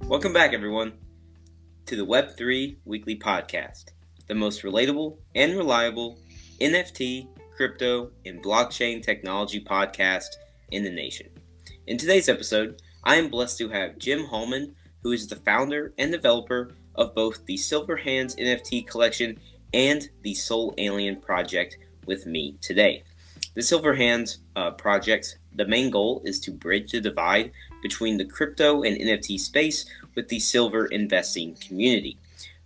Welcome back, everyone, to the Web3 Weekly Podcast, the most relatable and reliable NFT, crypto, and blockchain technology podcast in the nation. In today's episode, I am blessed to have Jim Hallman, who is the founder and developer of both the Silver Hands NFT collection and the SolAlien Project, with me today. The Silver Hands project, the main goal is to bridge the divide between the crypto and NFT space with the silver investing community.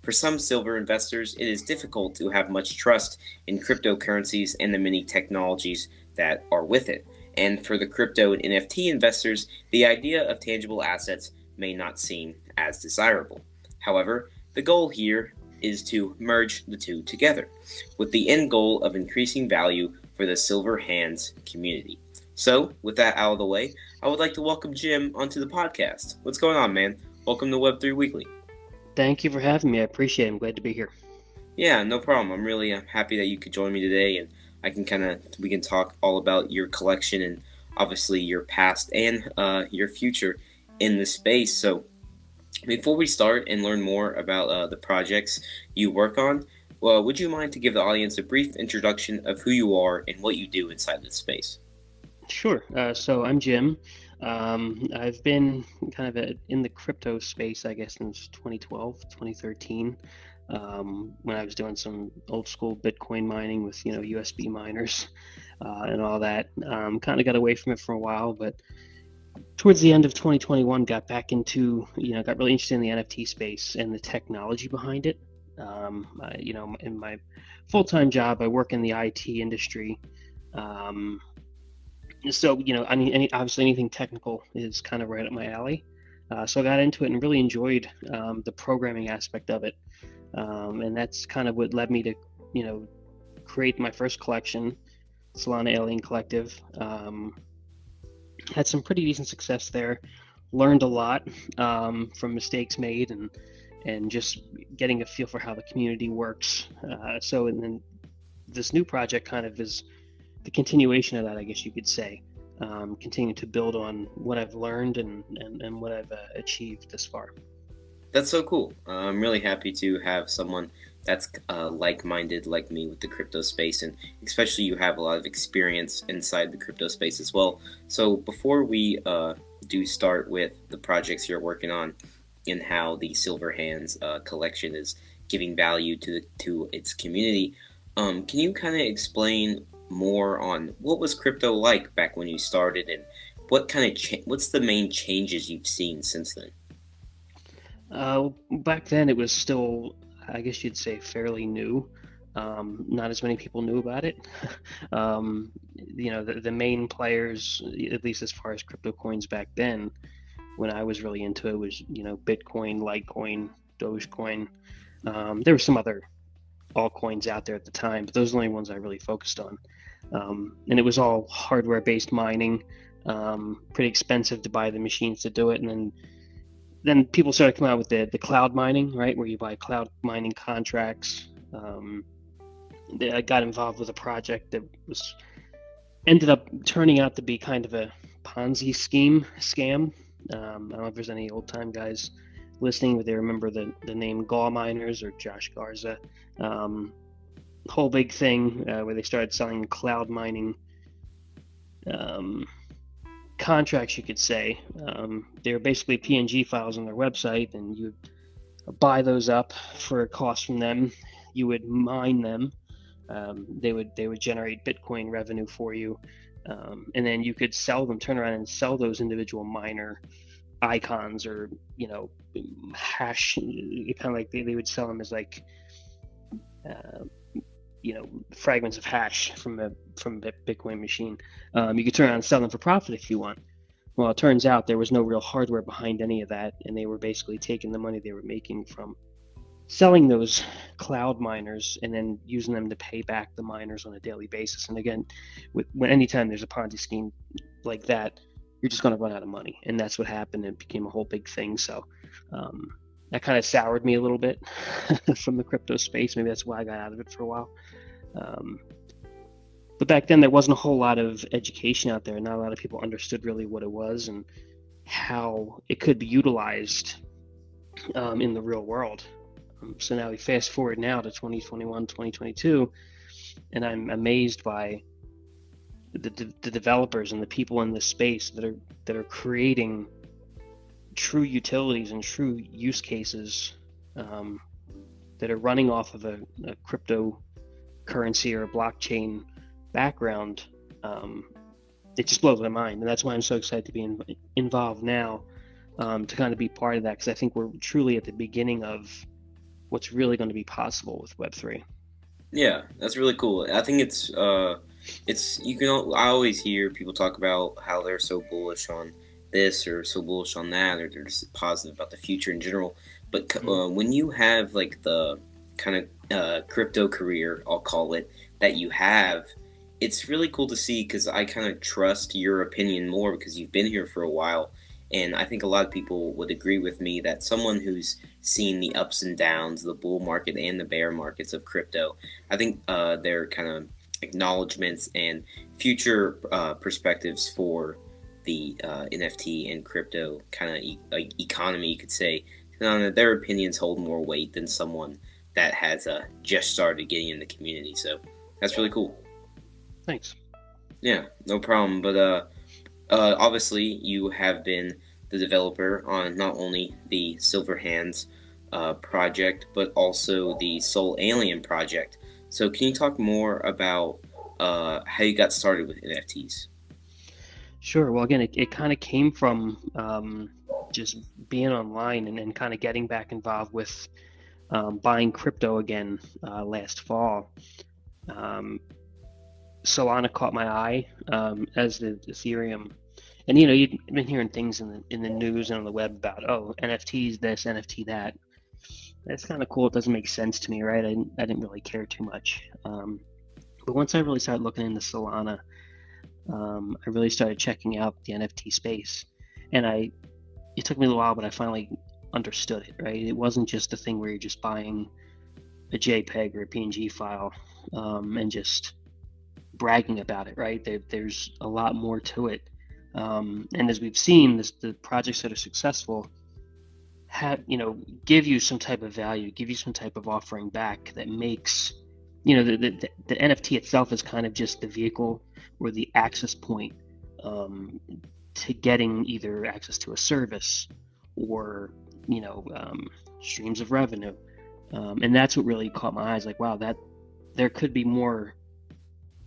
For some silver investors, it is difficult to have much trust in cryptocurrencies and the many technologies that are with it. And for the crypto and NFT investors, the idea of tangible assets may not seem as desirable. However, the goal here is to merge the two together, with the end goal of increasing value for the Silver Hands community. So, with that out of the way, I would like to welcome Jim onto the podcast. What's going on, man? Welcome to Web3 Weekly. Thank you for having me. I appreciate it. I'm glad to be here. Yeah, no problem. I'm really happy that you could join me today, and we can talk all about your collection and obviously your past and your future in the space. So, before we start and learn more about the projects you work on, would you mind to give the audience a brief introduction of who you are and what you do inside this space? Sure. So I'm Jim. I've been kind of in the crypto space, I guess, since 2012, 2013, when I was doing some old school Bitcoin mining with, USB miners and all that. Kind of got away from it for a while, but towards the end of 2021, got back into, got really interested in the NFT space and the technology behind it. In my full-time job, I work in the IT industry. So, obviously anything technical is kind of right up my alley. So I got into it and really enjoyed the programming aspect of it. And that's kind of what led me to, create my first collection, SolAlien Collective. Had some pretty decent success there. Learned a lot from mistakes made and just getting a feel for how the community works. And then this new project kind of is the continuation of that, I guess you could say. Continue to build on what I've learned and what I've achieved this far. That's so cool. I'm really happy to have someone that's like-minded like me with the crypto space, and especially you have a lot of experience inside the crypto space as well. So before we do start with the projects you're working on and how the Silver Hands collection is giving value to its community, can you kind of explain more on what was crypto like back when you started, and what kind of what's the main changes you've seen since then? Back then it was still, I guess you'd say, fairly new. Not as many people knew about it. The main players, at least as far as crypto coins back then, when I was really into it, was Bitcoin, Litecoin, Dogecoin. There were some other altcoins out there at the time, but those are the only ones I really focused on. And it was all hardware-based mining, pretty expensive to buy the machines to do it. And then people started coming out with the cloud mining, right, where you buy cloud mining contracts. I got involved with a project that ended up turning out to be kind of a Ponzi scam. I don't know if there's any old-time guys listening, but they remember the name Gaw Miners or Josh Garza. Whole big thing where they started selling cloud mining contracts, you could say. They were basically PNG files on their website, and you would buy those up for a cost from them. You would mine them. They would generate Bitcoin revenue for you, and then you could sell them, turn around and sell those individual miner icons or hash, kind of like they would sell them as like fragments of hash from a Bitcoin machine. You could turn around and sell them for profit if you want. Well, it turns out there was no real hardware behind any of that, and they were basically taking the money they were making from selling those cloud miners and then using them to pay back the miners on a daily basis. And again, anytime there's a Ponzi scheme like that, you're just going to run out of money, and that's what happened. It became a whole big thing. So that kind of soured me a little bit from the crypto space. Maybe that's why I got out of it for a while. But back then there wasn't a whole lot of education out there. Not a lot of people understood really what it was and how it could be utilized in the real world. So now we fast forward now to 2021, 2022, and I'm amazed by the developers and the people in this space that are creating true utilities and true use cases that are running off of a cryptocurrency or a blockchain background. It just blows my mind, and that's why I'm so excited to be involved now, to kind of be part of that, because I think we're truly at the beginning of what's really going to be possible with Web3. Yeah, that's really cool. I think it's you can. I always hear people talk about how they're so bullish on this or so bullish on that, or they're just positive about the future in general. But when you have like the kind of crypto career, I'll call it, that you have, it's really cool to see, because I kind of trust your opinion more because you've been here for a while. And I think a lot of people would agree with me that someone who's seen the ups and downs, the bull market and the bear markets of crypto, I think their kind of acknowledgments and future perspectives for the NFT and crypto kind of economy, you could say, their opinions hold more weight than someone that has just started getting in the community. So that's really cool. Thanks. Yeah, no problem. But obviously, you have been the developer on not only the Silver Hands project, but also the SolAlien project. So can you talk more about how you got started with NFTs? Sure. Well, again, it kind of came from just being online and kind of getting back involved with buying crypto again last fall. Solana caught my eye, as did Ethereum. And you've been hearing things in the news and on the web about, oh, NFTs this, NFT that. That's kind of cool. It doesn't make sense to me, right? I didn't really care too much. But once I really started looking into Solana, I really started checking out the NFT space. And it took me a little while, but I finally understood it, right? It wasn't just a thing where you're just buying a JPEG or a PNG file and just bragging about it, right? There's a lot more to it. And as we've seen, the projects that are successful give you some type of value, give you some type of offering back that makes, the NFT itself is kind of just the vehicle or the access point to getting either access to a service or, streams of revenue. And that's what really caught my eyes. Like, wow, that there could be more,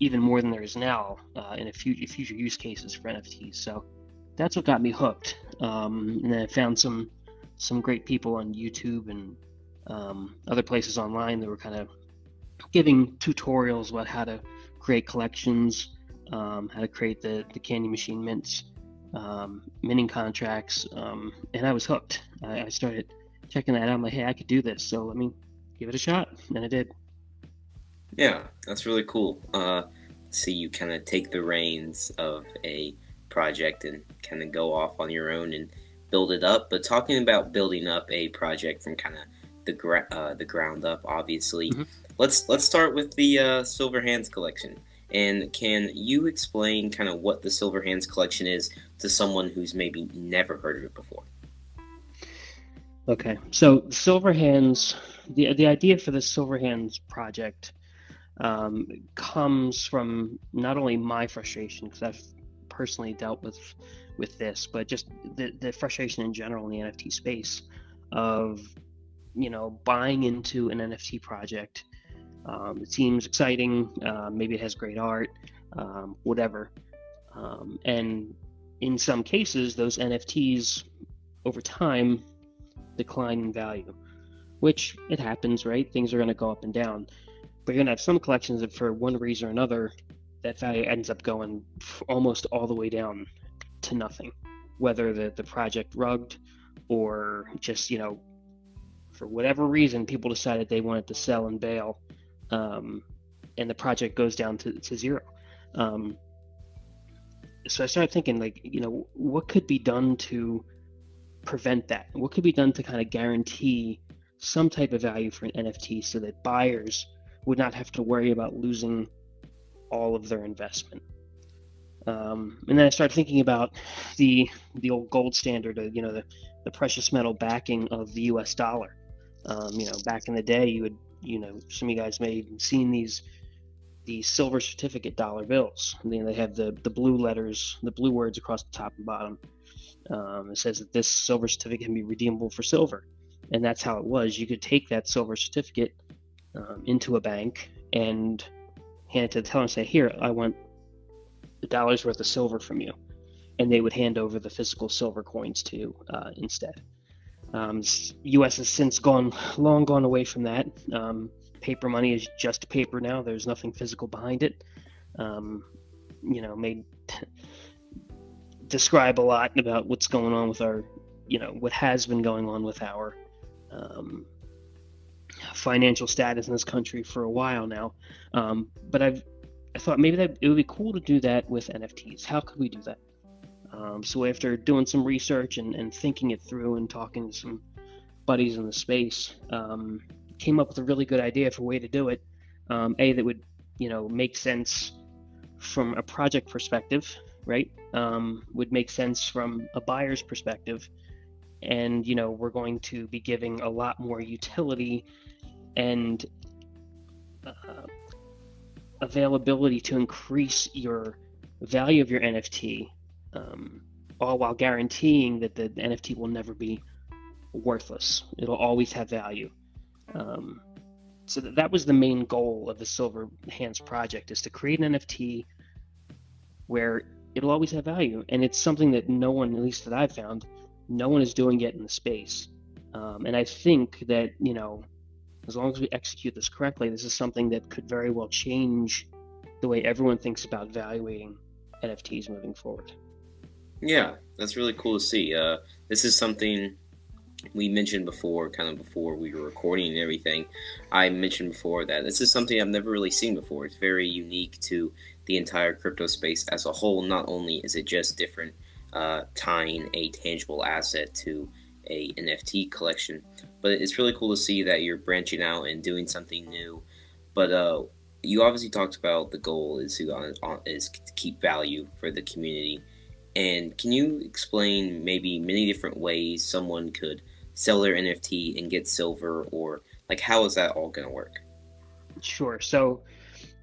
even more than there is now in future use cases for NFTs. So that's what got me hooked. And then I found some great people on YouTube and other places online that were kind of giving tutorials about how to create collections, how to create the candy machine mints, minting contracts, and I was hooked. I started checking that out. I'm like, hey, I could do this, so let me give it a shot, and I did. Yeah, that's really cool. See you kind of take the reins of a project and kind of go off on your own and build it up. But talking about building up a project from kind of the ground up, obviously, let's start with the Silver Hands collection. And can you explain kind of what the Silver Hands collection is to someone who's maybe never heard of it before? Okay, so Silver Hands, the idea for the Silver Hands project comes from not only my frustration, because I've personally dealt with this, but just the frustration in general in the NFT space of buying into an NFT project. It seems exciting, maybe it has great art, whatever, and in some cases those NFTs over time decline in value, which it happens, right? Things are going to go up and down, but you're going to have some collections that for one reason or another that value ends up going almost all the way down to nothing, whether the project rugged or just for whatever reason people decided they wanted to sell and bail, and the project goes down to zero. So I started thinking, like, what could be done to prevent that? What could be done to kind of guarantee some type of value for an NFT so that buyers would not have to worry about losing all of their investment? And then I started thinking about the old gold standard, the precious metal backing of the U.S. dollar. Back in the day, some of you guys may have seen these silver certificate dollar bills. They have the blue letters, the blue words across the top and bottom. It says that this silver certificate can be redeemable for silver, and that's how it was. You could take that silver certificate into a bank and hand it to the teller and say, "Here, I want $1 worth of silver from you," and they would hand over the physical silver coins to you instead. U.S. has since long gone away from that. Paper money is just paper now. There's nothing physical behind it. May describe a lot about what's going on with our, what has been going on with our financial status in this country for a while now. But I thought maybe that it would be cool to do that with NFTs. How could we do that? So after doing some research and thinking it through and talking to some buddies in the space, came up with a really good idea for a way to do it. That would, make sense from a project perspective, right? Would make sense from a buyer's perspective. And, we're going to be giving a lot more utility and availability to increase your value of your NFT, all while guaranteeing that the NFT will never be worthless. It'll always have value. So that was the main goal of the Silver Hands project, is to create an NFT where it'll always have value. And it's something that no one, at least that I've found, no one is doing yet in the space. And I think that, as long as we execute this correctly, this is something that could very well change the way everyone thinks about valuing NFTs moving forward. Yeah, that's really cool to see. This is something we mentioned before, kind of before we were recording and everything. I mentioned before that this is something I've never really seen before. It's very unique to the entire crypto space as a whole. Not only is it just different, tying a tangible asset to a NFT collection, but it's really cool to see that you're branching out and doing something new. But you obviously talked about the goal is to keep value for the community. And can you explain maybe many different ways someone could sell their NFT and get silver, or like how is that all going to work? Sure. So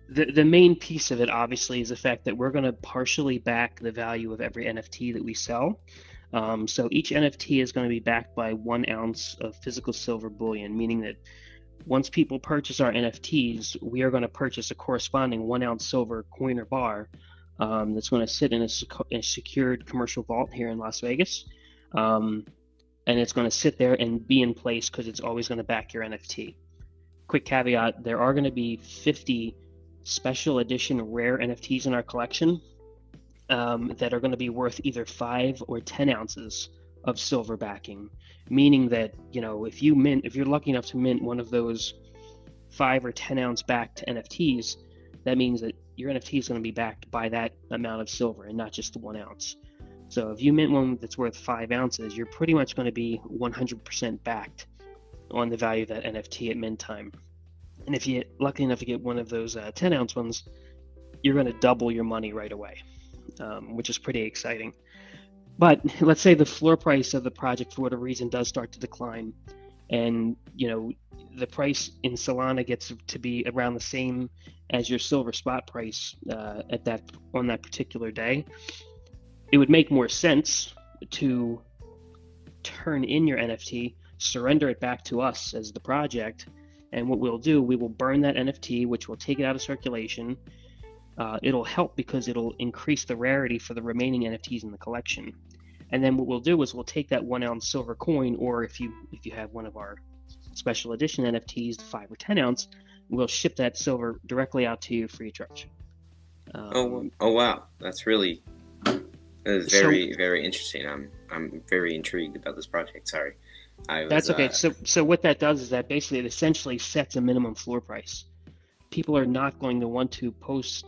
the main piece of it obviously is the fact that we're going to partially back the value of every NFT that we sell. So each NFT is going to be backed by 1 ounce of physical silver bullion, meaning that once people purchase our NFTs, we are going to purchase a corresponding 1 ounce silver coin or bar that's going to sit in a secured commercial vault here in Las Vegas. And it's going to sit there and be in place because it's always going to back your NFT. Quick caveat, there are going to be 50 special edition rare NFTs in our collection that are going to be worth either 5 or 10 ounces of silver backing, meaning that, if you're lucky enough to mint one of those 5 or 10 ounce backed NFTs, that means that your NFT is going to be backed by that amount of silver and not just the 1 ounce. So if you mint one that's worth 5 ounces, you're pretty much going to be 100% backed on the value of that NFT at mint time. And if you're lucky enough to get one of those 10 ounce ones, you're going to double your money right away, which is pretty exciting. But let's say the floor price of the project, for whatever reason, does start to decline, and the price in Solana gets to be around the same as your silver spot price on that particular day. It would make more sense to turn in your NFT, surrender it back to us as the project, and what we'll do, we will burn that NFT, which will take it out of circulation. It'll help because it'll increase the rarity for the remaining NFTs in the collection. And then what we'll do is we'll take that 1 ounce silver coin, or if you have one of our special edition NFTs, 5 or 10 ounce, we'll ship that silver directly out to you free of charge. Oh wow, that is very, very interesting. I'm very intrigued about this project. Sorry. That's okay. So what that does is that basically it essentially sets a minimum floor price. People are not going to want to put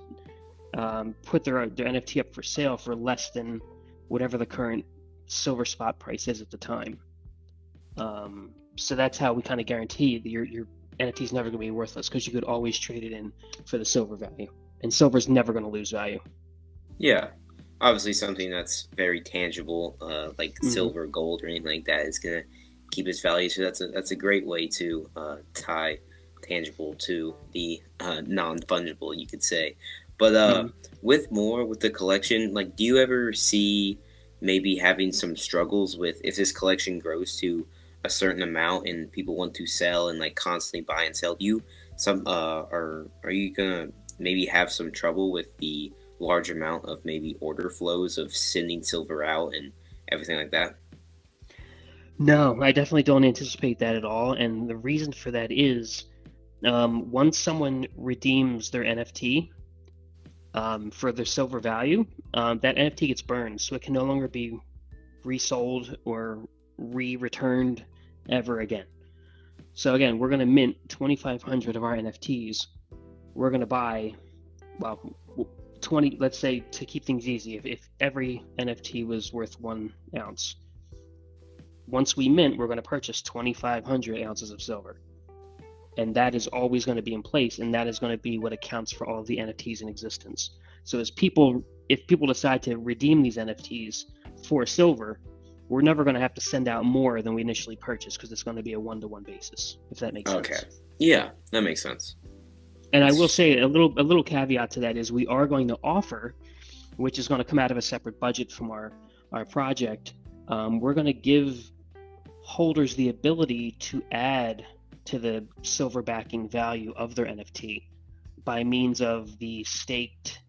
their NFT up for sale for less than whatever the current silver spot price is at the time. So that's how we kind of guarantee that your NFT is never going to be worthless, because you could always trade it in for the silver value, and silver's never going to lose value. Yeah, obviously something that's very tangible, like Hmm. silver, gold, or anything like that, is gonna keep its value. So that's a great way to tie tangible to the non fungible, you could say. But Hmm. with the collection, like, do you ever see maybe having some struggles with if this collection grows to a certain amount and people want to sell and like constantly buy and sell? Do you are you gonna maybe have some trouble with the large amount of maybe order flows of sending silver out and everything like that? No, I definitely don't anticipate that at all. And the reason for that is once someone redeems their NFT for their silver value, that NFT gets burned, so it can no longer be resold or re-returned ever again. So again, we're going to mint 2,500 of our NFTs. We're going to buy, well, 20, let's say, to keep things easy, if every NFT was worth 1 ounce, once we mint, we're going to purchase 2,500 ounces of silver. And that is always going to be in place, and that is going to be what accounts for all of the NFTs in existence. So if people decide to redeem these NFTs for silver, we're never going to have to send out more than we initially purchased because it's going to be a one-to-one basis, if that makes Okay. sense. Yeah, that makes sense. And I will It's say a little caveat to that is we are going to offer, which is going to come out of a separate budget from our project. We're going to give holders the ability to add to the silver backing value of their NFT by means of the staked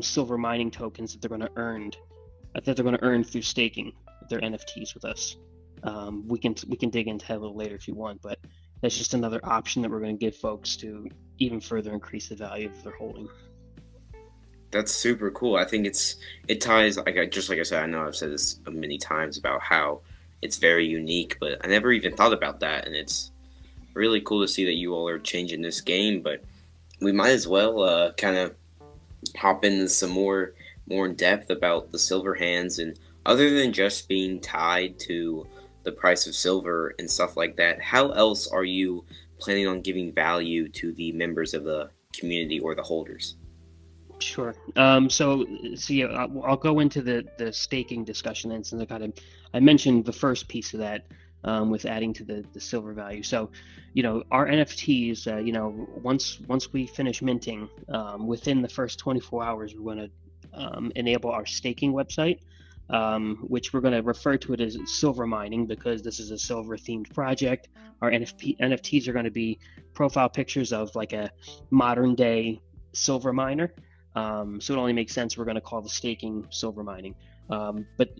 silver mining tokens that they're going to earn through staking their NFTs with us. We can dig into that a little later if you want, but that's just another option that we're going to give folks to even further increase the value of their holding. that's super cool. I think it ties just like I said. I know I've said this many times about how it's very unique, but I never even thought about that, and it's really cool to see that you all are changing this game. But we might as well kind of hop into some more in depth about the silver hands, and other than just being tied to the price of silver and stuff like that, how else are you planning on giving value to the members of the community or the holders? Sure. So yeah, I'll go into the staking discussion then, since I mentioned the first piece of that with adding to the silver value. So, our NFTs, once we finish minting, within the first 24 hours, we're going to enable our staking website, which we're going to refer to it as silver mining because this is a silver themed project. Our NFTs are going to be profile pictures of like a modern day silver miner. So it only makes sense we're going to call the staking silver mining. But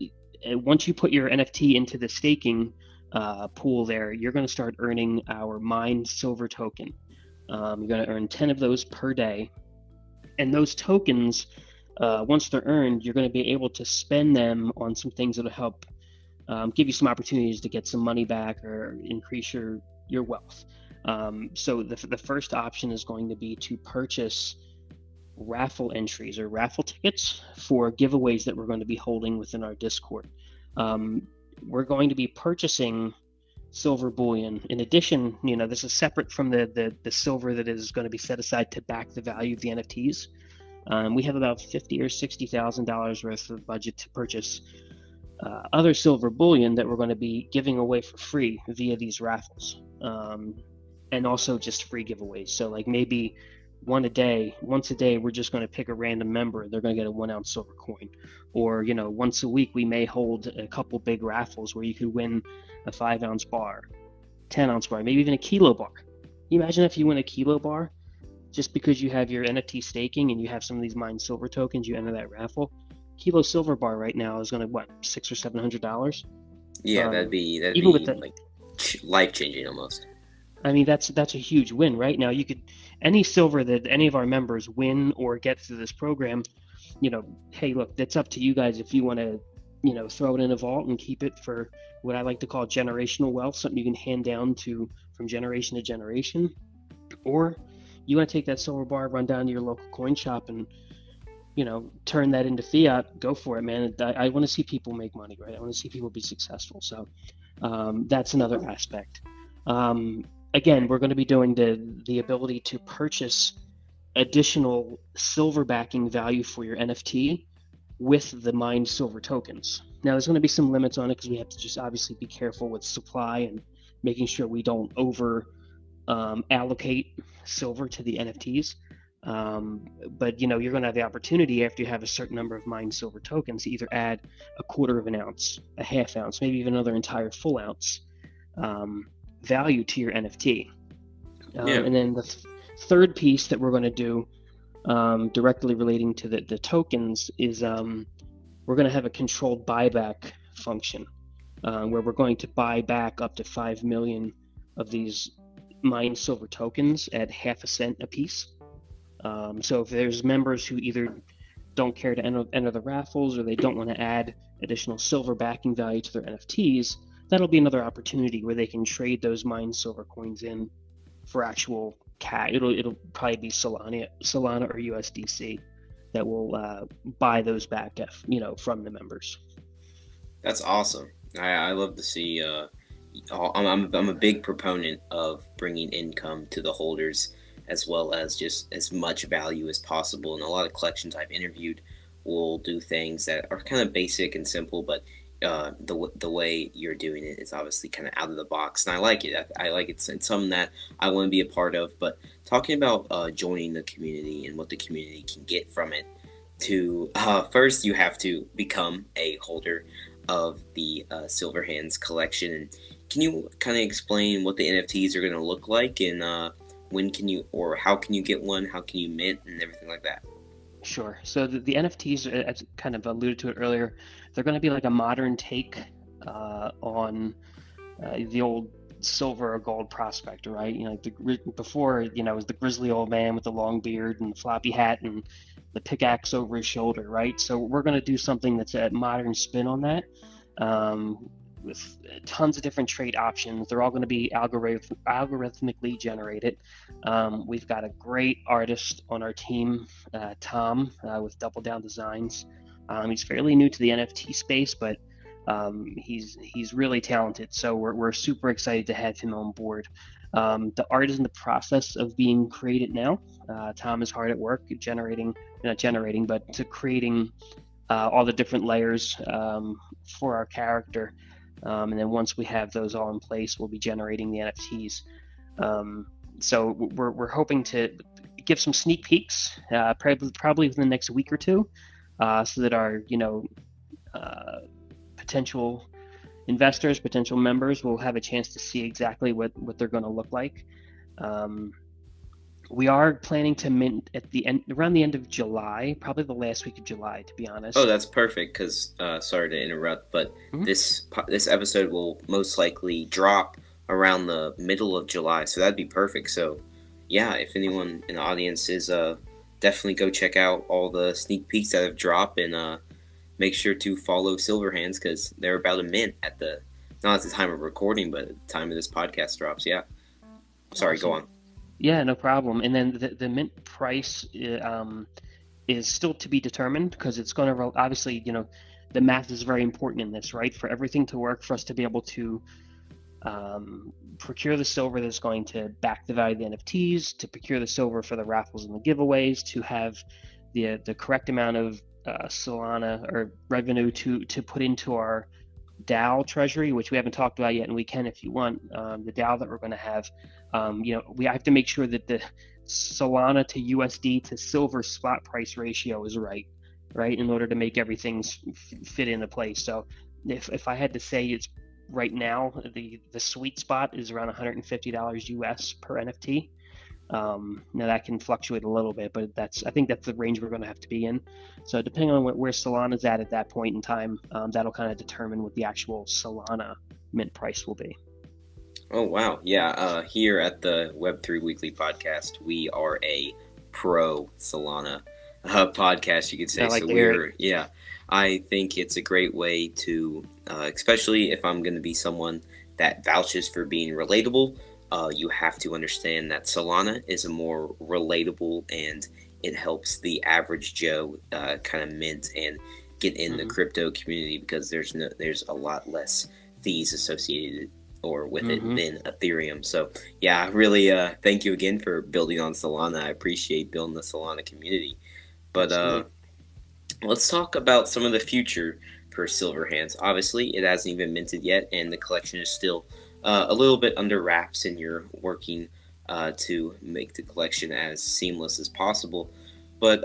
once you put your NFT into the staking pool there, you're going to start earning our mined silver token. You're going to earn 10 of those per day. And those tokens, once they're earned, you're going to be able to spend them on some things that'll help give you some opportunities to get some money back or increase your wealth. So the first option is going to be to purchase raffle entries or raffle tickets for giveaways that we're going to be holding within our Discord. Um, we're going to be purchasing silver bullion. In addition, this is separate from the silver that is going to be set aside to back the value of the NFTs. We have about $50,000 or $60,000 worth of budget to purchase other silver bullion that we're going to be giving away for free via these raffles, and also just free giveaways. So like maybe once a day, we're just going to pick a random member. They're going to get a 1 ounce silver coin, or once a week we may hold a couple big raffles where you could win a 5 ounce bar, 10 ounce bar, maybe even a kilo bar. Can you imagine if you win a kilo bar just because you have your NFT staking and you have some of these mined silver tokens? You enter that raffle. Kilo silver bar right now is going to what, $600 or $700. Yeah, that'd Even with be the like life changing almost. I mean, that's a huge win right now. You could any silver that any of our members win or get through this program, hey, look, that's up to you guys if you want to, throw it in a vault and keep it for what I like to call generational wealth, something you can hand down to from generation to generation, or you want to take that silver bar, run down to your local coin shop and turn that into fiat. Go for it, man. I want to see people make money, right? I want to see people be successful. So that's another aspect. Again, we're going to be doing the ability to purchase additional silver backing value for your NFT with the mined silver tokens. Now, there's going to be some limits on it because we have to just obviously be careful with supply and making sure we don't over allocate silver to the NFTs. But you're going to have the opportunity after you have a certain number of mined silver tokens to either add a quarter of an ounce, a half ounce, maybe even another entire full ounce value to your NFT. And then the third piece that we're going to do directly relating to the tokens is we're going to have a controlled buyback function where we're going to buy back up to 5 million of these mined silver tokens at half a cent a piece. So if there's members who either don't care to enter the raffles or they don't want to add additional silver backing value to their NFTs, that'll be another opportunity where they can trade those mined silver coins in for actual cash. It'll probably be Solana or USDC that will buy those back, from the members. That's awesome. I love to see. I'm a big proponent of bringing income to the holders, as well as just as much value as possible. And a lot of collections I've interviewed will do things that are kind of basic and simple, but the way you're doing it is obviously kind of out of the box, and I like it. I like it. It's something that I want to be a part of. But talking about joining the community and what the community can get from it, to first you have to become a holder of the Silver Hands collection. And can you kind of explain what the NFTs are going to look like, and when can you, or how can you get one? How can you mint and everything like that? Sure. So the NFTs, as kind of alluded to it earlier, they're going to be like a modern take on the old silver or gold prospector, right? Before, it was the grizzly old man with the long beard and the floppy hat and the pickaxe over his shoulder, right? So we're going to do something that's a modern spin on that, with tons of different trade options. They're all going to be algorithmically generated. We've got a great artist on our team, Tom, with Double Down Designs. He's fairly new to the NFT space, but he's really talented. So we're super excited to have him on board. The art is in the process of being created now. Tom is hard at work creating all the different layers for our character. And then once we have those all in place, we'll be generating the NFTs. So we're hoping to give some sneak peeks, probably within the next week or two, so that our potential investors, potential members will have a chance to see exactly what they're going to look like. We are planning to mint at around the end of July, probably the last week of July, to be honest. Oh, that's perfect, because sorry to interrupt, but this episode will most likely drop around the middle of July, so that'd be perfect. So yeah, if anyone in the audience is definitely go check out all the sneak peeks that have dropped, and make sure to follow Silver Hands, because they're about to mint not at the time of recording, but at the time of this podcast drops. Yeah, sorry, awesome. Go on. Yeah, no problem. And then the mint price is still to be determined, because it's going to obviously, the math is very important in this, right? For everything to work, for us to be able to procure the silver that's going to back the value of the NFTs, to procure the silver for the raffles and the giveaways, to have the correct amount of Solana or revenue to put into our DAO treasury, which we haven't talked about yet, and we can if you want. The DAO that we're going to have, we have to make sure that the Solana to USD to silver spot price ratio is right, in order to make everything fit into place. So if I had to say, it's right now the sweet spot is around $150 US per NFT. Now that can fluctuate a little bit, but I think that's the range we're going to have to be in. So depending on where Solana's at that point in time, that'll kind of determine what the actual Solana mint price will be. Oh wow, yeah. Here at the Web3 Weekly Podcast, we are a pro Solana podcast, you could say. So I think it's a great way to, especially if I'm going to be someone that vouches for being relatable. You have to understand that Solana is a more relatable, and it helps the average Joe kind of mint and get in the crypto community, because there's a lot less fees associated with it than Ethereum. So yeah, really thank you again for building on Solana. I appreciate building the Solana community. But Let's talk about some of the future for Silverhands. Obviously, it hasn't even minted yet, and the collection is still a little bit under wraps, and you're working to make the collection as seamless as possible. But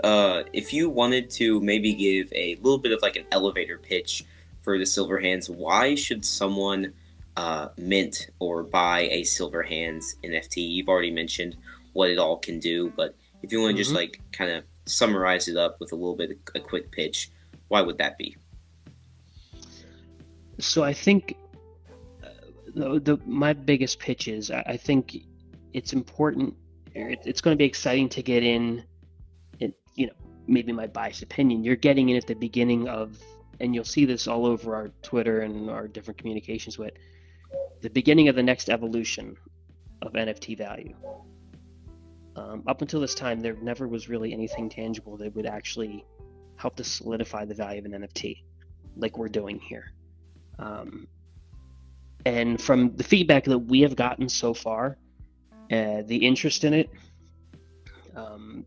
if you wanted to maybe give a little bit of like an elevator pitch for the Silverhands, why should someone mint or buy a Silverhands NFT? You've already mentioned what it all can do, but if you want to just Hmm. like kind of summarize it up with a little bit of a quick pitch, why would that be? So I think my biggest pitch is I think it's important. It's going to be exciting to get in. It, maybe my biased opinion. You're getting in at the beginning of, and you'll see this all over our Twitter and our different communications with the beginning of the next evolution of NFT value. Up until this time, there never was really anything tangible that would actually help to solidify the value of an NFT, like we're doing here. Um, and from the feedback that we have gotten so far, the interest in it, um,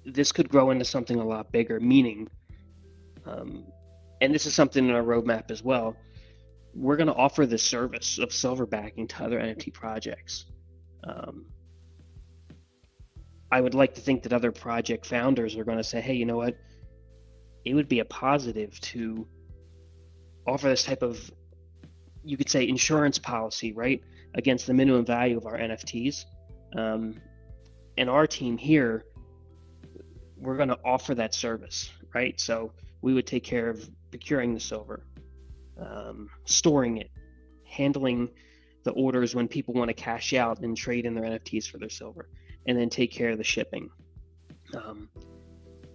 this could grow into something a lot bigger. Meaning, and this is something in our roadmap as well. We're going to offer the service of silver backing to other NFT projects. Um, I would like to think that other project founders are going to say, hey, you know what? It would be a positive to offer this type of, you could say, insurance policy, right, against the minimum value of our NFTs. And our team here, we're going to offer that service, right? So we would take care of procuring the silver, storing it, handling the orders when people want to cash out and trade in their NFTs for their silver, and then take care of the shipping.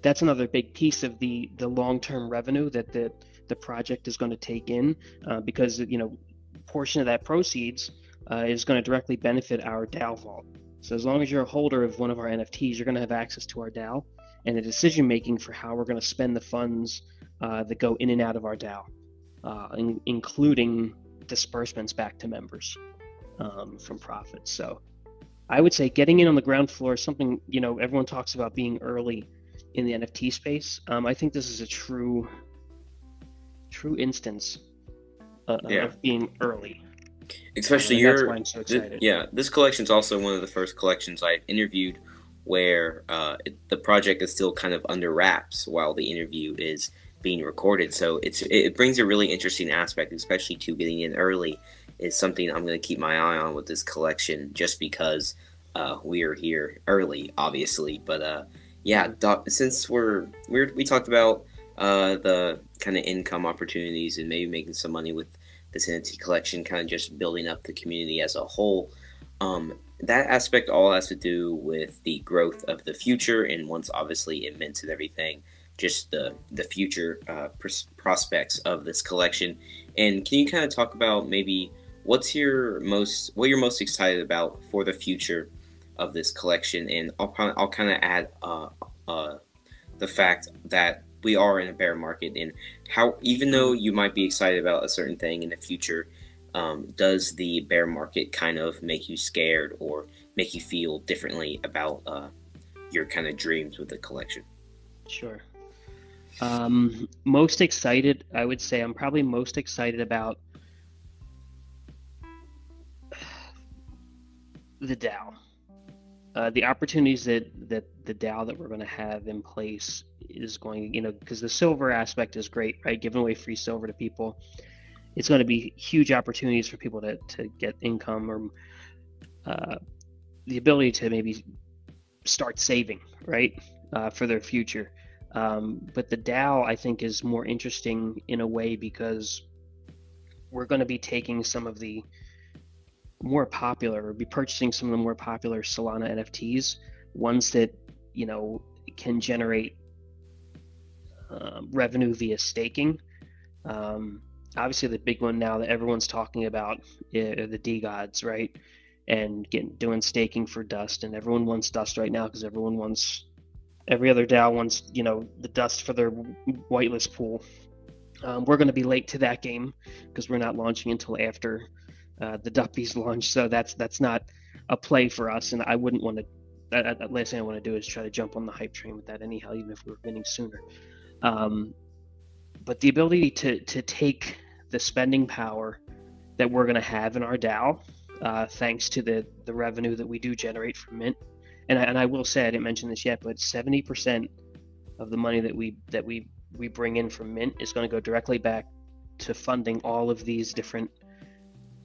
That's another big piece of the long-term revenue that the project is going to take in, because portion of that proceeds is going to directly benefit our DAO vault. So as long as you're a holder of one of our NFTs, you're going to have access to our DAO and the decision making for how we're going to spend the funds that go in and out of our DAO, including disbursements back to members from profits. So I would say getting in on the ground floor is something, everyone talks about being early in the NFT space. I think this is a true instance Yeah, of being early, especially and that's why I'm so excited. yeah. This collection is also one of the first collections I interviewed where the project is still kind of under wraps while the interview is being recorded. So it brings a really interesting aspect, especially to getting in early. Is something I'm going to keep my eye on with this collection, just because we are here early, obviously. But yeah, Mhm. since we talked about the kind of income opportunities and maybe making some money with this NFT collection, kind of just building up the community as a whole. That aspect all has to do with the growth of the future, and once obviously it mints and everything, just the future prospects of this collection. And can you kind of talk about maybe what you're most excited about for the future of this collection? And I'll kind of add uh, the fact that we are in a bear market, and how even though Mhm. you might be excited about a certain thing in the future, does the bear market kind of make you scared or make you feel differently about your kind of dreams with the collection? Sure. Most excited, I would say I'm probably most excited about the DAO. The opportunities that the DAO that we're going to have in place is going, because the silver aspect is great, right? Giving away free silver to people. It's going to be huge opportunities for people to get income, or the ability to maybe start saving, right, for their future. But the DAO, I think, is more interesting in a way because we're going to be taking some of the more popular, or be purchasing some of the more popular Solana NFTs, ones that can generate revenue via staking. Obviously, the big one now that everyone's talking about are the DeGods, right? And doing staking for dust, and everyone wants dust right now because every other DAO wants the dust for their whitelist pool. We're going to be late to that game because we're not launching until after the Duppies launch, so that's not a play for us, and I wouldn't want to. That last thing I want to do is try to jump on the hype train with that anyhow, even if we were winning sooner. But the ability to take the spending power that we're going to have in our DAO, thanks to the revenue that we do generate from Mint, and I will say, I didn't mention this yet, but 70% of the money that we bring in from Mint is going to go directly back to funding all of these different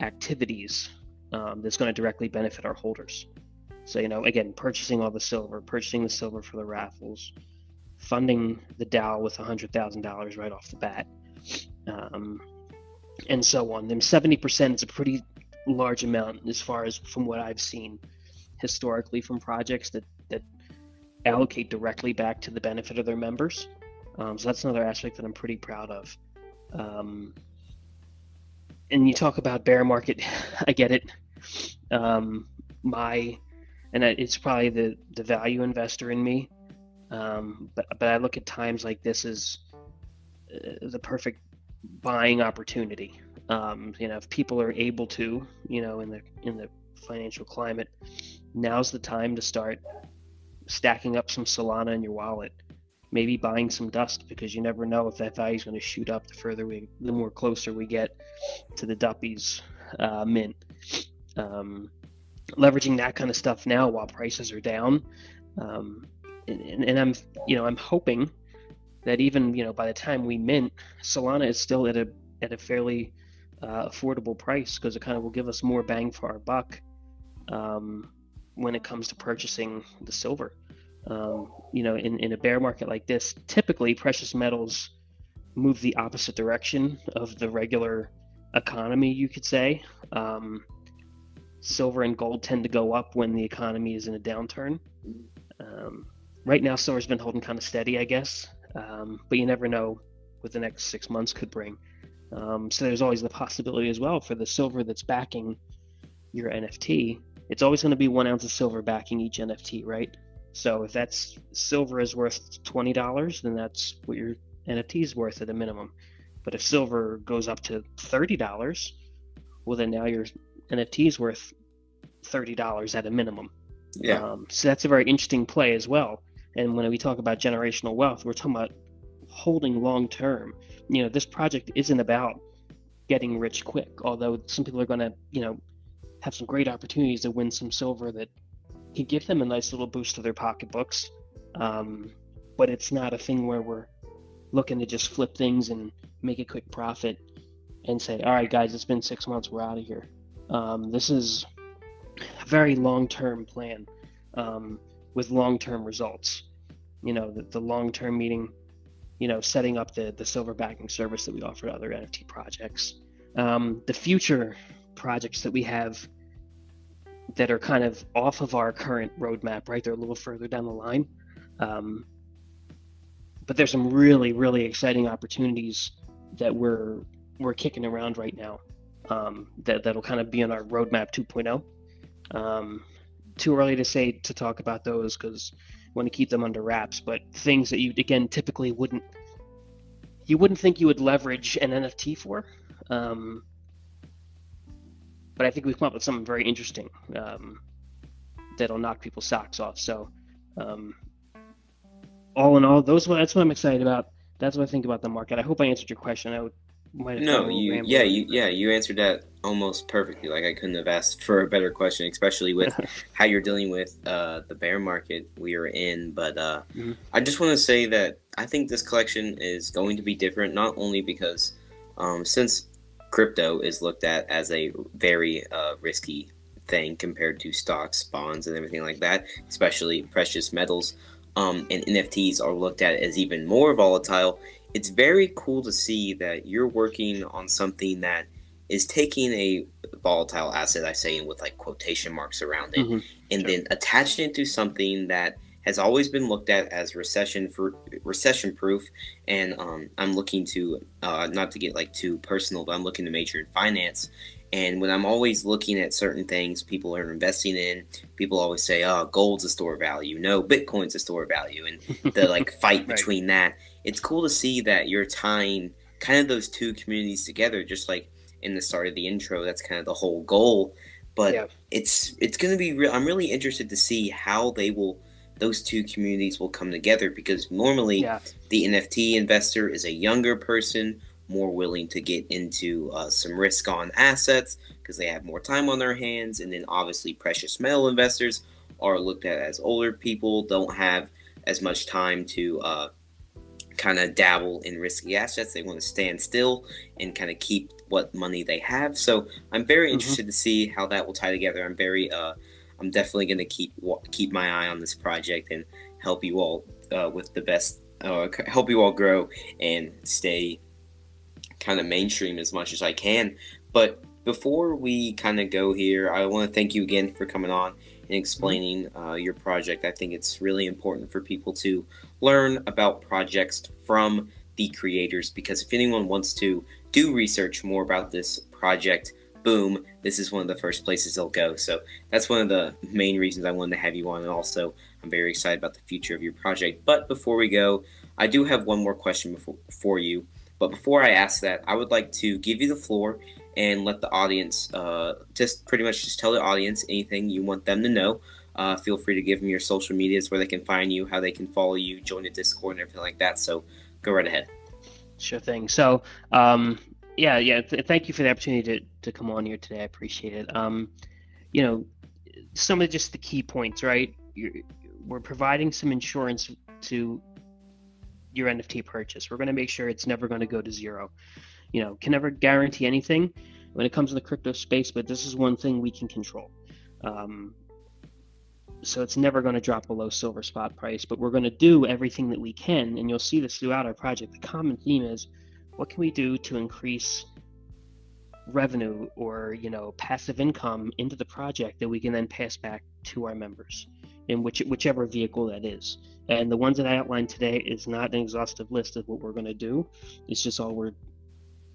activities, that's going to directly benefit our holders. So, again, purchasing the silver for the raffles, funding the DAO with $100,000 right off the bat, and so on. Then 70% is a pretty large amount as far as from what I've seen historically from projects that allocate directly back to the benefit of their members. So that's another aspect that I'm pretty proud of. And you talk about bear market, I get it. It's probably the value investor in me. But I look at times like this as the perfect buying opportunity. If people are able to, in the financial climate, now's the time to start stacking up some Solana in your wallet, maybe buying some dust, because you never know if that value is going to shoot up the more closer we get to the Duppies mint. Leveraging that kind of stuff now while prices are down, and I'm hoping that even by the time we mint, Solana is still at a fairly affordable price, because it kind of will give us more bang for our buck when it comes to purchasing the silver. In a bear market like this, typically precious metals move the opposite direction of the regular economy, you could say. Silver and gold tend to go up when the economy is in a downturn. Right now, silver's been holding kind of steady, I guess, but you never know what the next 6 months could bring. So there's always the possibility as well for the silver that's backing your NFT. It's always going to be 1 ounce of silver backing each NFT, right? So if that's silver is worth $20, then that's what your NFT is worth at a minimum. But if silver goes up to $30, well, then now your NFT is worth $30 at a minimum. Yeah. So that's a very interesting play as well. And when we talk about generational wealth, we're talking about holding long term. This project isn't about getting rich quick, although some people are going to, have some great opportunities to win some silver that can give them a nice little boost to their pocketbooks. But it's not a thing where we're looking to just flip things and make a quick profit and say, all right, guys, it's been 6 months, we're out of here. This is a very long-term plan with long-term results. The long-term meaning, setting up the silver backing service that we offer to other NFT projects. The future projects that we have that are kind of off of our current roadmap, right? They're a little further down the line. But there's some really, really exciting opportunities that we're kicking around right now, that'll kind of be on our roadmap 2.0. Too early to talk about those, because I want to keep them under wraps, but things that you, again, typically wouldn't think you would leverage an NFT for. But I think we've come up with something very interesting that'll knock people's socks off. So all in all, that's what I'm excited about. That's what I think about the market. I hope I answered your question. You answered that almost perfectly. Like, I couldn't have asked for a better question, especially with how you're dealing with the bear market we are in. But I just want to say that I think this collection is going to be different, not only because since crypto is looked at as a very risky thing compared to stocks, bonds, and everything like that, especially precious metals, and NFTs are looked at as even more volatile. It's very cool to see that you're working on something that is taking a volatile asset, I say with like quotation marks around it, and then attaching it to something that has always been looked at as recession proof. And I'm looking to not to get like too personal, but I'm looking to major in finance. And when I'm always looking at certain things people are investing in, people always say, "Oh, gold's a store of value. No, Bitcoin's a store of value," and the like fight between that. It's cool to see that you're tying kind of those two communities together, just like in the start of the intro. That's kind of the whole goal. But it's going to be real. I'm really interested to see how they will those two communities will come together, because normally Yeah. the NFT investor is a younger person, more willing to get into some risk on assets because they have more time on their hands. And then obviously, precious metal investors are looked at as older people, don't have as much time to kind of dabble in risky assets. They want to stand still and kind of keep what money they have. So I'm very Hmm. interested to see how that will tie together. I'm definitely going to keep my eye on this project and help you all with the best, help you all grow and stay kind of mainstream as much as I can. But before we kind of go here, I want to thank you again for coming on and Hmm. explaining your project. I think it's really important for people to learn about projects from the creators, because if anyone wants to do research more about this project, boom, this is one of the first places they'll go. So that's one of the main reasons I wanted to have you on. And also, I'm very excited about the future of your project. But before we go, I do have one more question for you. But before I ask that, I would like to give you the floor and let the audience just pretty much just tell the audience anything you want them to know. Feel free to give them your social medias, where they can find you, how they can follow you, join the Discord, and everything like that. So go right ahead. Sure thing. So, yeah. Thank you for the opportunity to come on here today. I appreciate it. You know, some of just the key points, right? We're providing some insurance to your NFT purchase. We're going to make sure it's never going to go to zero. Can never guarantee anything when it comes to the crypto space, but this is one thing we can control. So it's never going to drop below silver spot price, but we're going to do everything that we can, and you'll see this throughout our project. The common theme is, what can we do to increase revenue or passive income into the project that we can then pass back to our members in whichever vehicle that is. And the ones that I outlined today is not an exhaustive list of what we're going to do. It's just all we're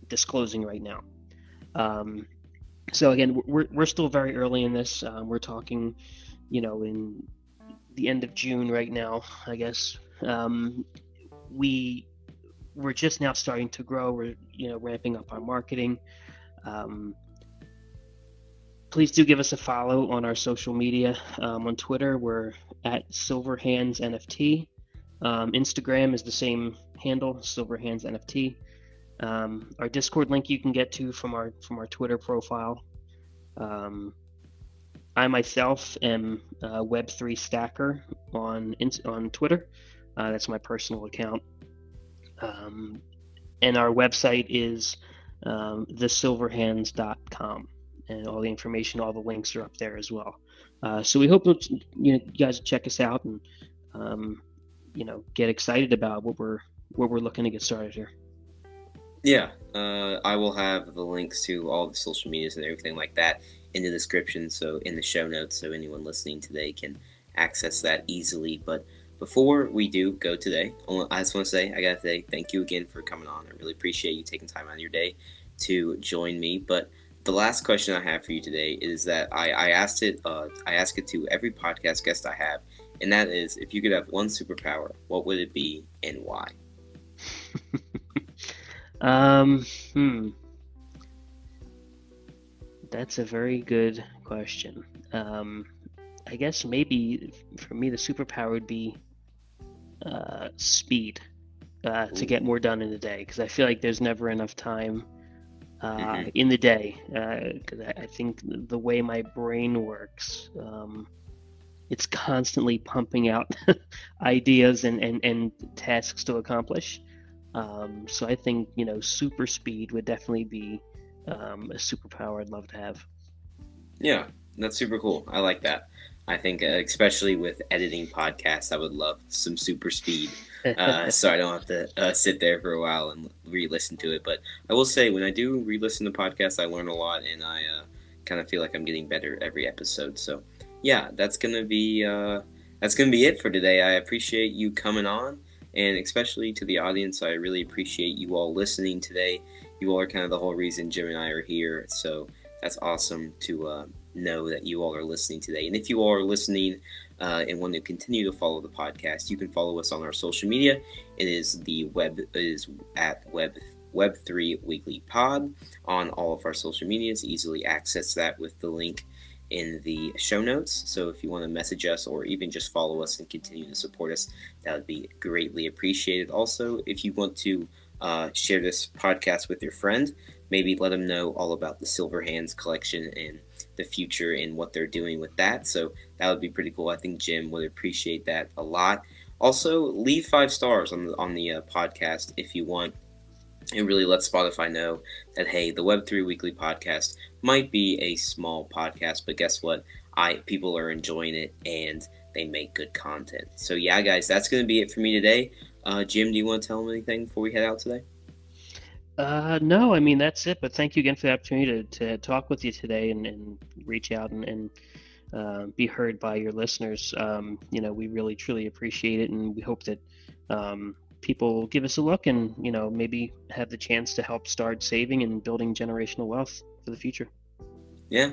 disclosing right now. So again, we're still very early in this. We're talking, in the end of June right now, I guess. We're just now starting to grow. We're ramping up our marketing. Please do give us a follow on our social media. On Twitter, we're at SilverhandsNFT. Instagram is the same handle, SilverhandsNFT. Our Discord link you can get to from our Twitter profile. I myself am Web3 Stacker on Twitter. That's my personal account. And our website is thesilverhands.com, and all the information, all the links are up there as well. So we hope you guys check us out and get excited about what we're looking to get started here. Yeah, I will have the links to all the social medias and everything like that in the description, so in the show notes, so anyone listening today can access that easily. But before we do go today, I just want to say, I gotta say thank you again for coming on. I really appreciate you taking time out of your day to join me. But the last question I have for you today is that I ask it to every podcast guest I have, and that is, if you could have one superpower, what would it be and why? That's a very good question. I guess maybe for me the superpower would be speed, to get more done in the day, because I feel like there's never enough time in the day, because I think the way my brain works, it's constantly pumping out ideas and tasks to accomplish. So I think super speed would definitely be a superpower I'd love to have. Yeah, that's super cool. I like that. I think, especially with editing podcasts, I would love some super speed, so I don't have to sit there for a while and re-listen to it. But I will say, when I do re-listen to podcasts, I learn a lot, and I kind of feel like I'm getting better every episode. So, yeah, that's gonna be it for today. I appreciate you coming on, and especially to the audience, I really appreciate you all listening today. You all are kind of the whole reason Jim and I are here. So that's awesome to know that you all are listening today. And if you all are listening and want to continue to follow the podcast, you can follow us on our social media. It is at Web3 Weekly Pod on all of our social medias. Easily access that with the link in the show notes. So if you want to message us or even just follow us and continue to support us, that would be greatly appreciated. Also, if you want to share this podcast with your friend, maybe let them know all about the Silver Hands collection and the future and what they're doing with that. So that would be pretty cool. I think Jim would appreciate that a lot. Also, leave 5 stars on the podcast if you want. It really lets Spotify know that, hey, the Web3 Weekly Podcast might be a small podcast, but guess what? People are enjoying it and they make good content. So yeah, guys, that's going to be it for me today. Jim, do you want to tell them anything before we head out today? No, I mean, that's it. But thank you again for the opportunity to talk with you today and reach out and be heard by your listeners. We really, truly appreciate it. And we hope that people give us a look and, maybe have the chance to help start saving and building generational wealth for the future. Yeah,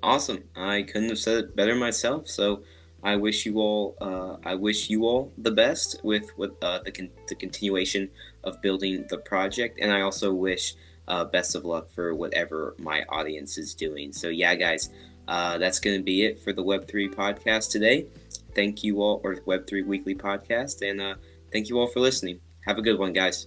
awesome. I couldn't have said it better myself. So I wish you all the best with the continuation of building the project, and I also wish best of luck for whatever my audience is doing. So yeah, guys, that's going to be it for the Web3 podcast today. Thank you all, or Web3 Weekly Podcast, and thank you all for listening. Have a good one, guys.